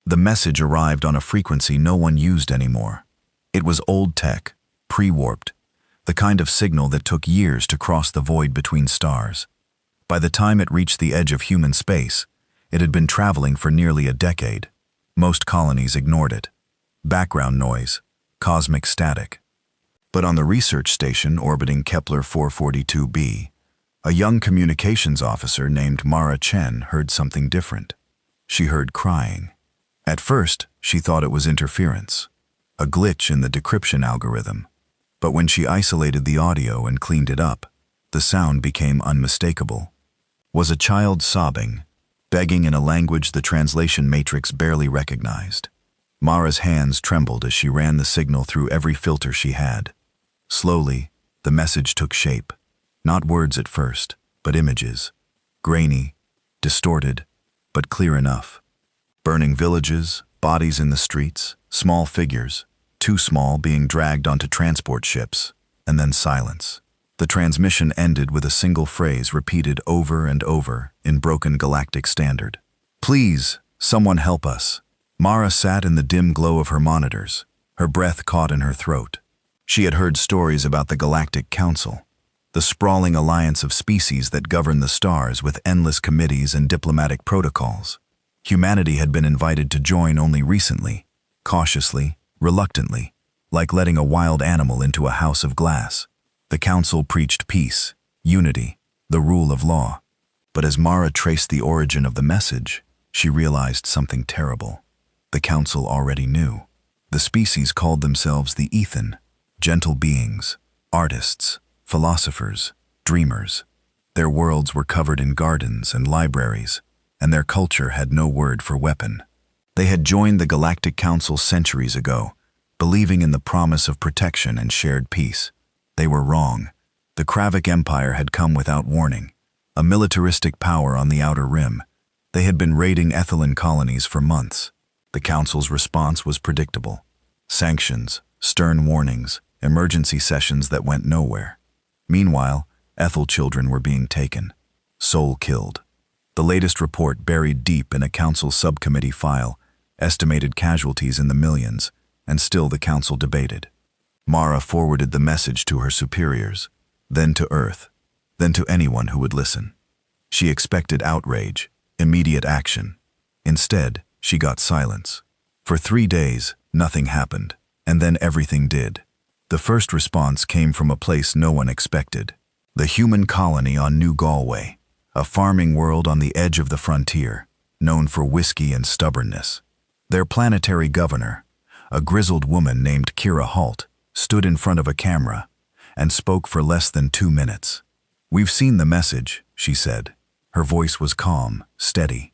The message arrived on a frequency no one used anymore. It was old tech, pre-warped, the kind of signal that took years to cross the void between stars. By the time it reached the edge of human space, it had been traveling for nearly a decade. Most colonies ignored it. Background noise, cosmic static. But on the research station orbiting Kepler 442b, a young communications officer named Mara Chen heard something different. She heard crying. At first, she thought it was interference, a glitch in the decryption algorithm. But when she isolated the audio and cleaned it up, the sound became unmistakable. Was a child sobbing, begging in a language the translation matrix barely recognized. Mara's hands trembled as she ran the signal through every filter she had. Slowly, the message took shape. Not words at first, but images. Grainy, distorted, but clear enough. Burning villages, bodies in the streets, small figures, too small being dragged onto transport ships, and then silence. The transmission ended with a single phrase repeated over and over in broken galactic standard. "Please, someone help us." Mara sat in the dim glow of her monitors, her breath caught in her throat. She had heard stories about the Galactic Council, the sprawling alliance of species that govern the stars with endless committees and diplomatic protocols. Humanity had been invited to join only recently, cautiously, reluctantly, like letting a wild animal into a house of glass. The council preached peace, unity, the rule of law. But as Mara traced the origin of the message, she realized something terrible. The council already knew. The species called themselves the Ethan, gentle beings, artists, philosophers, dreamers. Their worlds were covered in gardens and libraries, and their culture had no word for weapon. They had joined the Galactic Council centuries ago, believing in the promise of protection and shared peace. They were wrong. The Kravik Empire had come without warning, a militaristic power on the outer rim. They had been raiding Ethelyn colonies for months. The Council's response was predictable. Sanctions, stern warnings, emergency sessions that went nowhere. Meanwhile, Ethel children were being taken, soul killed. The latest report, buried deep in a Council subcommittee file, estimated casualties in the millions, and still the Council debated. Mara forwarded the message to her superiors, then to Earth, then to anyone who would listen. She expected outrage, immediate action. Instead, she got silence. For 3 days, nothing happened, and then everything did. The first response came from a place no one expected. The human colony on New Galway, a farming world on the edge of the frontier, known for whiskey and stubbornness. Their planetary governor, a grizzled woman named Kira Halt, stood in front of a camera and spoke for less than 2 minutes. "We've seen the message," she said. Her voice was calm, steady.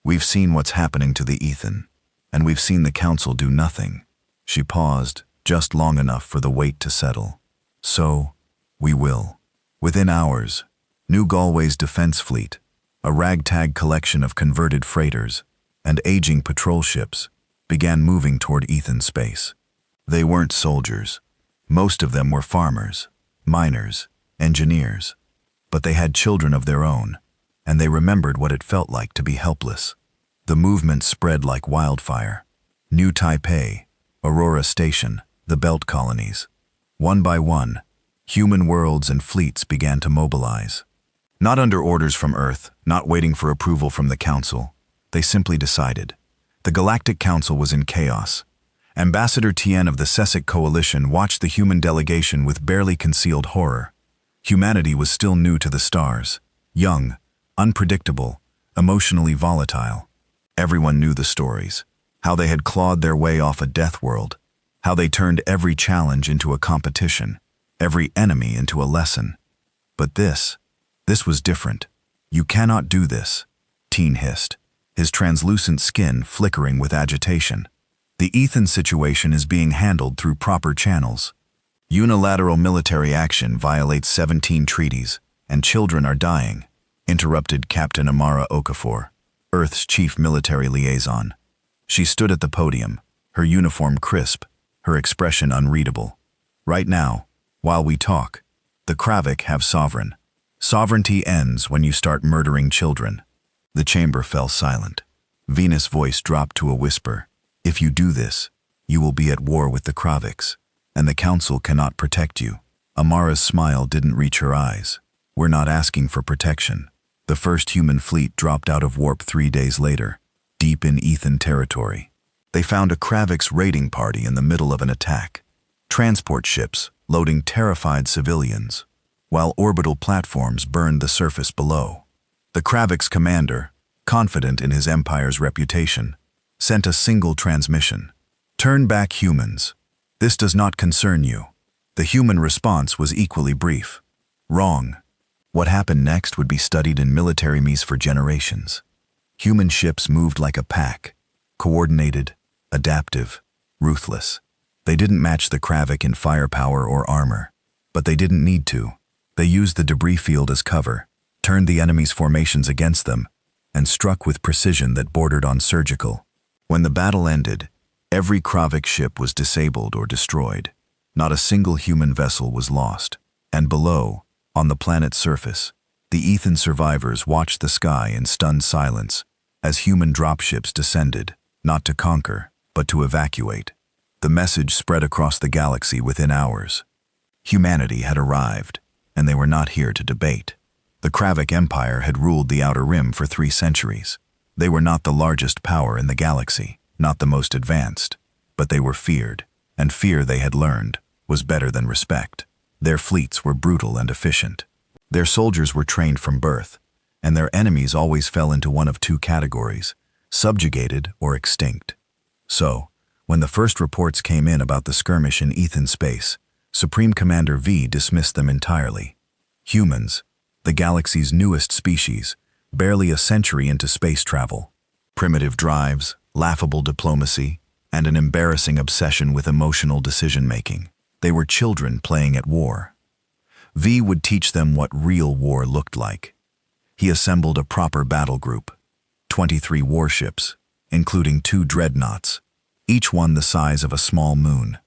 "We've seen what's happening to the Ethan, and we've seen the Council do nothing." She paused, just long enough for the weight to settle. "So, we will." Within hours, New Galway's defense fleet, a ragtag collection of converted freighters and aging patrol ships, began moving toward Ethan space. They weren't soldiers. Most of them were farmers, miners, engineers. But they had children of their own, and they remembered what it felt like to be helpless. The movement spread like wildfire. New Taipei, Aurora Station, the Belt colonies. One by one, human worlds and fleets began to mobilize. Not under orders from Earth, not waiting for approval from the Council. They simply decided. The Galactic Council was in chaos. Ambassador Tien of the Sessic Coalition watched the human delegation with barely concealed horror. Humanity was still new to the stars, young, unpredictable, emotionally volatile. Everyone knew the stories, how they had clawed their way off a death world, how they turned every challenge into a competition, every enemy into a lesson. But this was different. "You cannot do this," Tien hissed, his translucent skin flickering with agitation. "The Ethan situation is being handled through proper channels. Unilateral military action violates 17 treaties, and children are dying," interrupted Captain Amara Okafor, Earth's chief military liaison. She stood at the podium, her uniform crisp, her expression unreadable. "Right now, while we talk, the Kravik have sovereign. Sovereignty ends when you start murdering children." The chamber fell silent. Venus' voice dropped to a whisper. If you do this, you will be at war with the Kraviks, and the Council cannot protect you. Amara's smile didn't reach her eyes. We're not asking for protection. The first human fleet dropped out of warp 3 days later, deep in Ethan territory. They found a Kravik's raiding party in the middle of an attack. Transport ships loading terrified civilians, while orbital platforms burned the surface below. The Kravik's commander, confident in his empire's reputation, sent a single transmission. Turn back, humans. This does not concern you. The human response was equally brief. Wrong. What happened next would be studied in military memes for generations. Human ships moved like a pack, coordinated, adaptive, ruthless. They didn't match the Kravik in firepower or armor, but they didn't need to. They used the debris field as cover, turned the enemy's formations against them, and struck with precision that bordered on surgical. When the battle ended, every Kravik ship was disabled or destroyed. Not a single human vessel was lost. And below, on the planet's surface, the Ethan survivors watched the sky in stunned silence as human dropships descended, not to conquer, but to evacuate. The message spread across the galaxy within hours. Humanity had arrived, and they were not here to debate. The Kravik Empire had ruled the Outer Rim for 3 centuries. They were not the largest power in the galaxy, not the most advanced, but they were feared, and fear, they had learned, was better than respect. Their fleets were brutal and efficient. Their soldiers were trained from birth, and their enemies always fell into one of 2 categories: subjugated or extinct. So, when the first reports came in about the skirmish in Ethan space, Supreme Commander V dismissed them entirely. Humans, the galaxy's newest species, barely a century into space travel. Primitive drives, laughable diplomacy, and an embarrassing obsession with emotional decision-making. They were children playing at war. V would teach them what real war looked like. He assembled a proper battle group, 23 warships, including 2 dreadnoughts, each one the size of a small moon.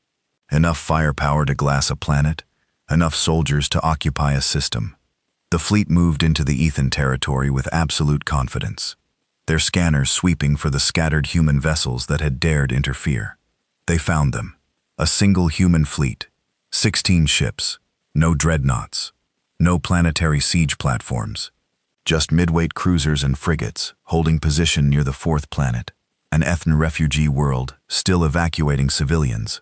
Enough firepower to glass a planet, enough soldiers to occupy a system. The fleet moved into the Ethan territory with absolute confidence, their scanners sweeping for the scattered human vessels that had dared interfere. They found them. A single human fleet, 16 ships, no dreadnoughts, no planetary siege platforms, just midweight cruisers and frigates holding position near the 4th planet, an ethno-refugee world still evacuating civilians.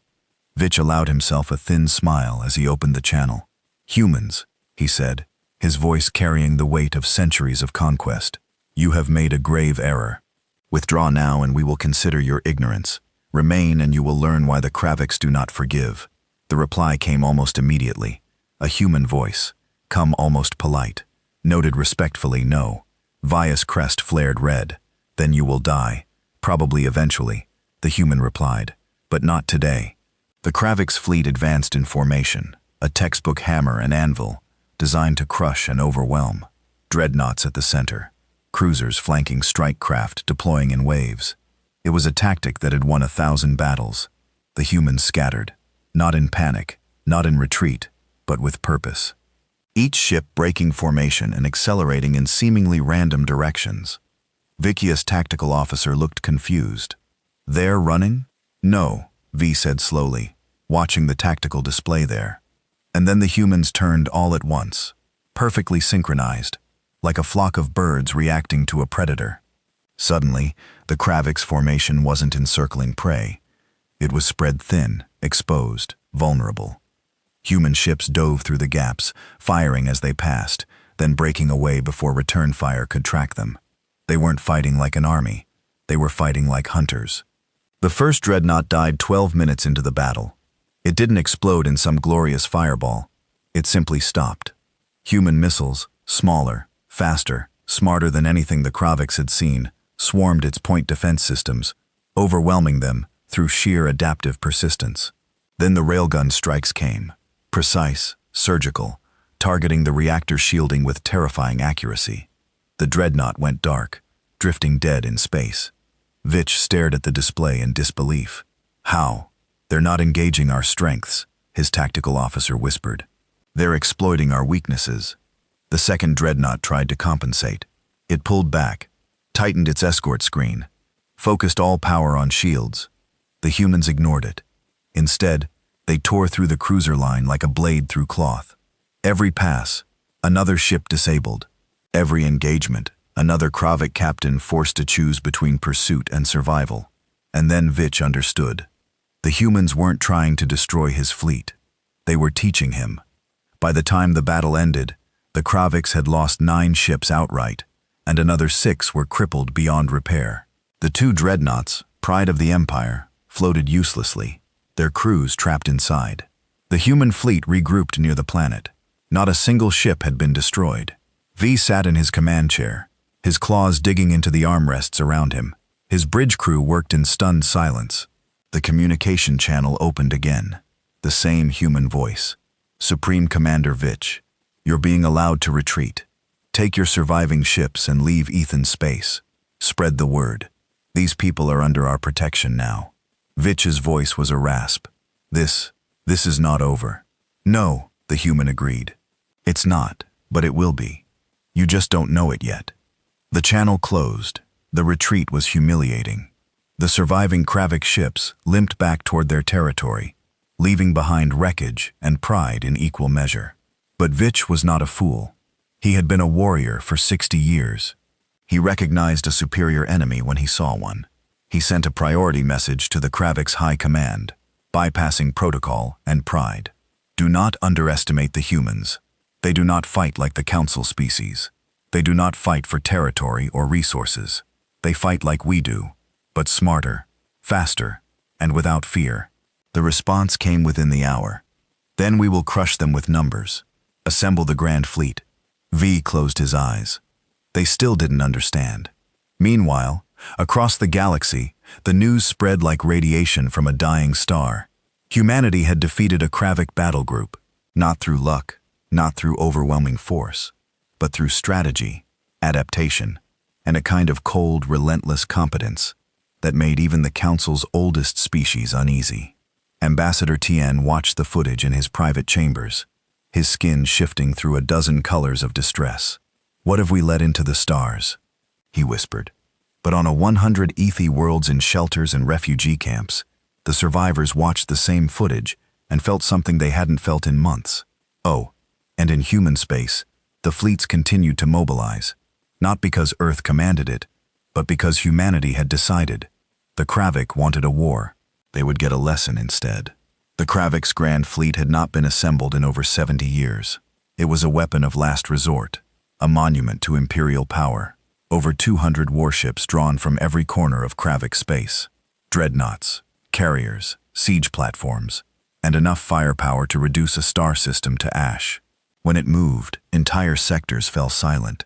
Vitch allowed himself a thin smile as he opened the channel. Humans, he said, his voice carrying the weight of centuries of conquest. You have made a grave error. Withdraw now and we will consider your ignorance. Remain and you will learn why the Kraviks do not forgive. The reply came almost immediately. A human voice, come almost polite. Noted respectfully, no. Via's crest flared red. Then you will die. Probably eventually, the human replied. But not today. The Kravik's fleet advanced in formation, a textbook hammer and anvil, designed to crush and overwhelm. Dreadnoughts at the center, cruisers flanking strike craft deploying in waves. It was a tactic that had won 1,000 battles. The humans scattered, not in panic, not in retreat, but with purpose. Each ship breaking formation and accelerating in seemingly random directions. Vikia's tactical officer looked confused. They're running? No, V said slowly, watching the tactical display there. And then the humans turned all at once, perfectly synchronized, like a flock of birds reacting to a predator. Suddenly, the Kravik's formation wasn't encircling prey. It was spread thin, exposed, vulnerable. Human ships dove through the gaps, firing as they passed, then breaking away before return fire could track them. They weren't fighting like an army. They were fighting like hunters. The first dreadnought died 12 minutes into the battle. It didn't explode in some glorious fireball. It simply stopped. Human missiles, smaller, faster, smarter than anything the Kraviks had seen, swarmed its point defense systems, overwhelming them through sheer adaptive persistence. Then the railgun strikes came, precise, surgical, targeting the reactor shielding with terrifying accuracy. The dreadnought went dark, drifting dead in space. Vitch stared at the display in disbelief. How? They're not engaging our strengths, his tactical officer whispered. They're exploiting our weaknesses. The second dreadnought tried to compensate. It pulled back, tightened its escort screen, focused all power on shields. The humans ignored it. Instead, they tore through the cruiser line like a blade through cloth. Every pass, another ship disabled. Every engagement, another Kravik captain forced to choose between pursuit and survival. And then Vich understood. The humans weren't trying to destroy his fleet. They were teaching him. By the time the battle ended, the Kraviks had lost 9 ships outright, and another 6 were crippled beyond repair. The 2 dreadnoughts, pride of the Empire, floated uselessly, their crews trapped inside. The human fleet regrouped near the planet. Not a single ship had been destroyed. V sat in his command chair, his claws digging into the armrests around him. His bridge crew worked in stunned silence. The communication channel opened again. The same human voice. Supreme Commander Vich, you're being allowed to retreat. Take your surviving ships and leave Ethan's space. Spread the word. These people are under our protection now. Vich's voice was a rasp. This is not over. No, the human agreed. It's not, but it will be. You just don't know it yet. The channel closed. The retreat was humiliating. The surviving Kravik ships limped back toward their territory, leaving behind wreckage and pride in equal measure. But Vich was not a fool. He had been a warrior for 60 years. He recognized a superior enemy when he saw one. He sent a priority message to the Kravik's high command, bypassing protocol and pride. Do not underestimate the humans. They do not fight like the council species. They do not fight for territory or resources. They fight like we do, but smarter, faster, and without fear. The response came within the hour. Then we will crush them with numbers. Assemble the Grand Fleet. V closed his eyes. They still didn't understand. Meanwhile, across the galaxy, the news spread like radiation from a dying star. Humanity had defeated a Kravik battle group, not through luck, not through overwhelming force, but through strategy, adaptation, and a kind of cold, relentless competence that made even the Council's oldest species uneasy. Ambassador Tien watched the footage in his private chambers, his skin shifting through a dozen colors of distress. What have we let into the stars? He whispered. But on a 100 Ethi worlds in shelters and refugee camps, the survivors watched the same footage and felt something they hadn't felt in months. Oh, and in human space, the fleets continued to mobilize, not because Earth commanded it, but because humanity had decided. The Kravik wanted a war. They would get a lesson instead. The Kravik's Grand Fleet had not been assembled in over 70 years. It was a weapon of last resort, a monument to imperial power. Over 200 warships drawn from every corner of Kravik space. Dreadnoughts, carriers, siege platforms, and enough firepower to reduce a star system to ash. When it moved, entire sectors fell silent.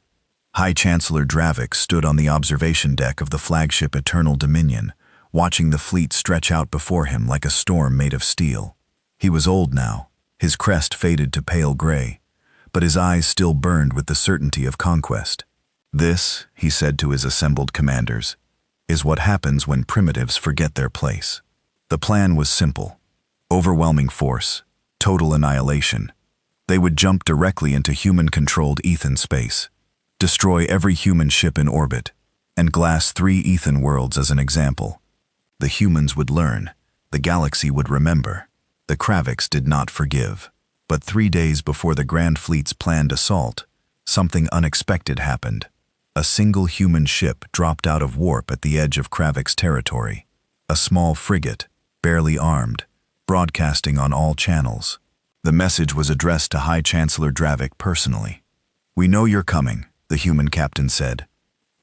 High Chancellor Dravik stood on the observation deck of the flagship Eternal Dominion, watching the fleet stretch out before him like a storm made of steel. He was old now, his crest faded to pale gray, but his eyes still burned with the certainty of conquest. This, he said to his assembled commanders, is what happens when primitives forget their place. The plan was simple. Overwhelming force, total annihilation. They would jump directly into human-controlled Ethan space, destroy every human ship in orbit, and glass 3 Ethan worlds as an example. The humans would learn, the galaxy would remember. The Kraviks did not forgive. But 3 days before the Grand Fleet's planned assault, something unexpected happened. A single human ship dropped out of warp at the edge of Kravik's territory. A small frigate, barely armed, broadcasting on all channels. The message was addressed to High Chancellor Dravik personally. "We know you're coming," the human captain said.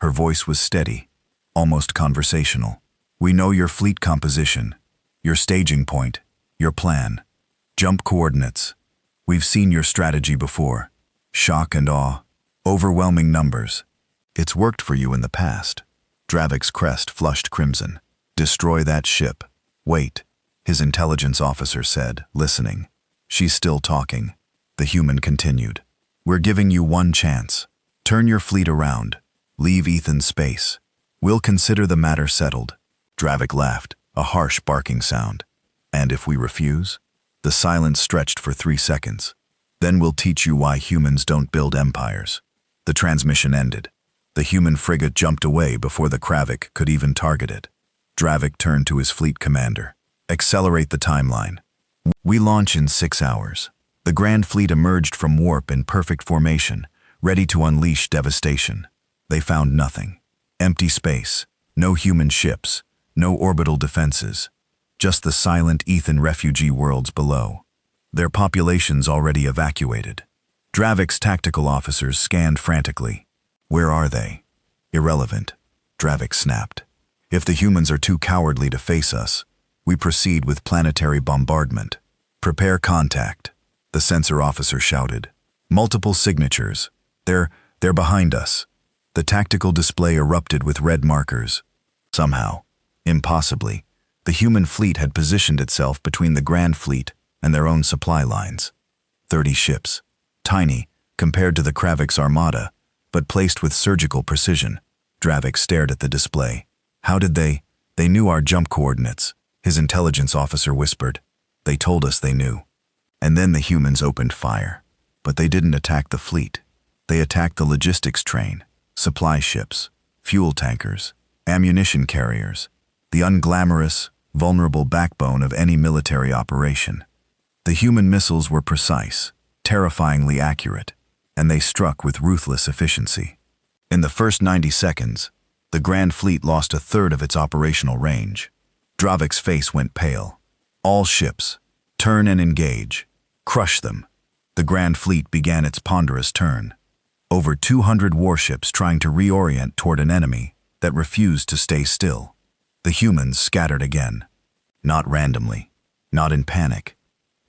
Her voice was steady, almost conversational. "We know your fleet composition, your staging point, your plan. Jump coordinates. We've seen your strategy before. Shock and awe, overwhelming numbers. It's worked for you in the past." Dravik's crest flushed crimson. "Destroy that ship." "Wait," his intelligence officer said, listening. "She's still talking." The human continued. "We're giving you one chance. Turn your fleet around. Leave Ethan's space. We'll consider the matter settled." Dravik laughed, a harsh barking sound. "And if we refuse?" The silence stretched for 3 seconds. "Then we'll teach you why humans don't build empires." The transmission ended. The human frigate jumped away before the Kravik could even target it. Dravik turned to his fleet commander. Accelerate the timeline. We launch in 6 hours. The Grand Fleet emerged from warp in perfect formation, ready to unleash devastation. They found nothing. Empty space, no human ships, no orbital defenses, just the silent Ethan refugee worlds below. Their populations already evacuated. Dravik's tactical officers scanned frantically. Where are they? Irrelevant, Dravik snapped. If the humans are too cowardly to face us, we proceed with planetary bombardment. Prepare contact, the sensor officer shouted. Multiple signatures. They're behind us. The tactical display erupted with red markers. Somehow, impossibly, the human fleet had positioned itself between the Grand Fleet and their own supply lines. 30 ships, tiny compared to the Kravik's armada, but placed with surgical precision. Dravik stared at the display. How did they? They knew our jump coordinates, his intelligence officer whispered. They told us they knew. And then the humans opened fire. But they didn't attack the fleet. They attacked the logistics train, supply ships, fuel tankers, ammunition carriers, the unglamorous, vulnerable backbone of any military operation. The human missiles were precise, terrifyingly accurate, and they struck with ruthless efficiency. In the first 90 seconds, the Grand Fleet lost a third of its operational range. Dravik's face went pale. All ships, turn and engage. Crush them. The Grand Fleet began its ponderous turn. Over 200 warships trying to reorient toward an enemy that refused to stay still. The humans scattered again. Not randomly, not in panic,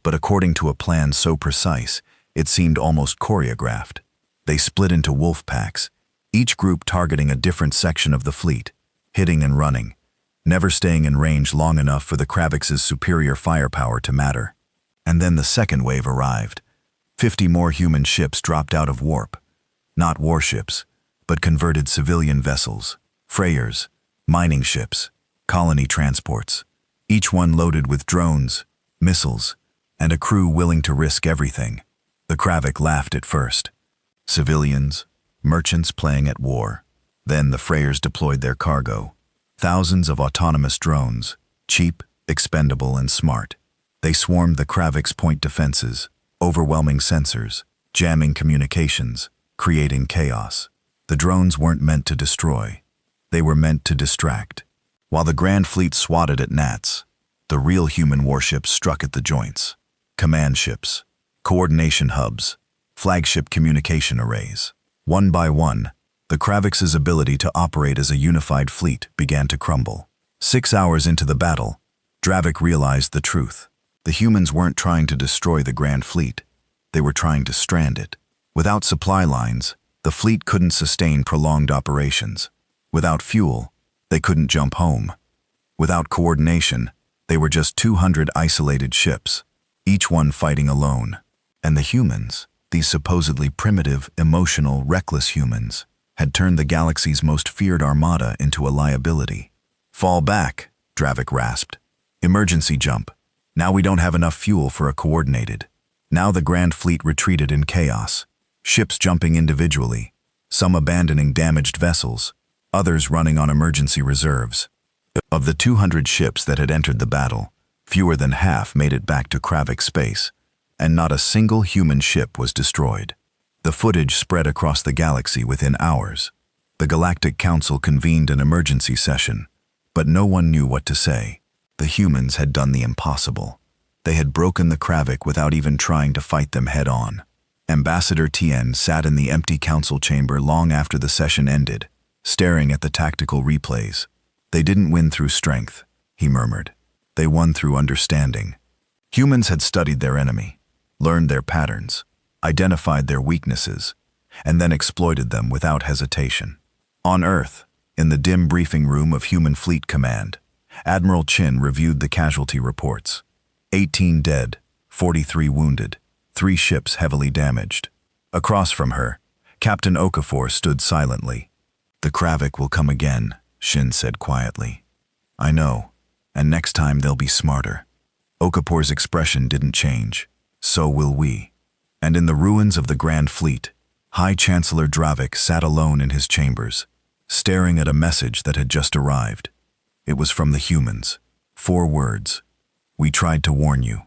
but according to a plan so precise, it seemed almost choreographed. They split into wolf packs, each group targeting a different section of the fleet, hitting and running, never staying in range long enough for the Kravik's superior firepower to matter. And then the second wave arrived. 50 more human ships dropped out of warp. Not warships, but converted civilian vessels, freyers, mining ships, colony transports, each one loaded with drones, missiles, and a crew willing to risk everything. The Kravik laughed at first. Civilians, merchants playing at war. Then the freyers deployed their cargo. Thousands of autonomous drones, cheap, expendable, and smart. They swarmed the Kravik's point defenses, overwhelming sensors, jamming communications, creating chaos. The drones weren't meant to destroy. They were meant to distract. While the Grand Fleet swatted at gnats, the real human warships struck at the joints. Command ships, coordination hubs, flagship communication arrays. One by one, the Kravik's ability to operate as a unified fleet began to crumble. 6 hours into the battle, Dravik realized the truth. The humans weren't trying to destroy the Grand Fleet. They were trying to strand it. Without supply lines, the fleet couldn't sustain prolonged operations. Without fuel, they couldn't jump home. Without coordination, they were just 200 isolated ships, each one fighting alone. And the humans, these supposedly primitive, emotional, reckless humans, had turned the galaxy's most feared armada into a liability. Fall back, Dravik rasped. Emergency jump. Now we don't have enough fuel for a coordinated. Now the Grand Fleet retreated in chaos. Ships jumping individually, some abandoning damaged vessels, others running on emergency reserves. Of the 200 ships that had entered the battle, fewer than half made it back to Kravik space, and not a single human ship was destroyed. The footage spread across the galaxy within hours. The Galactic Council convened an emergency session, but no one knew what to say. The humans had done the impossible. They had broken the Kravik without even trying to fight them head-on. Ambassador Tien sat in the empty council chamber long after the session ended, staring at the tactical replays. They didn't win through strength, he murmured. They won through understanding. Humans had studied their enemy, learned their patterns, identified their weaknesses, and then exploited them without hesitation. On Earth, in the dim briefing room of Human Fleet Command, Admiral Chin reviewed the casualty reports. 18 dead, 43 wounded, 3 ships heavily damaged. Across from her, Captain Okafor stood silently. The Kravik will come again, Shin said quietly. I know, and next time they'll be smarter. Okapor's expression didn't change. So will we. And in the ruins of the Grand Fleet, High Chancellor Dravik sat alone in his chambers, staring at a message that had just arrived. It was from the humans. 4 words. We tried to warn you.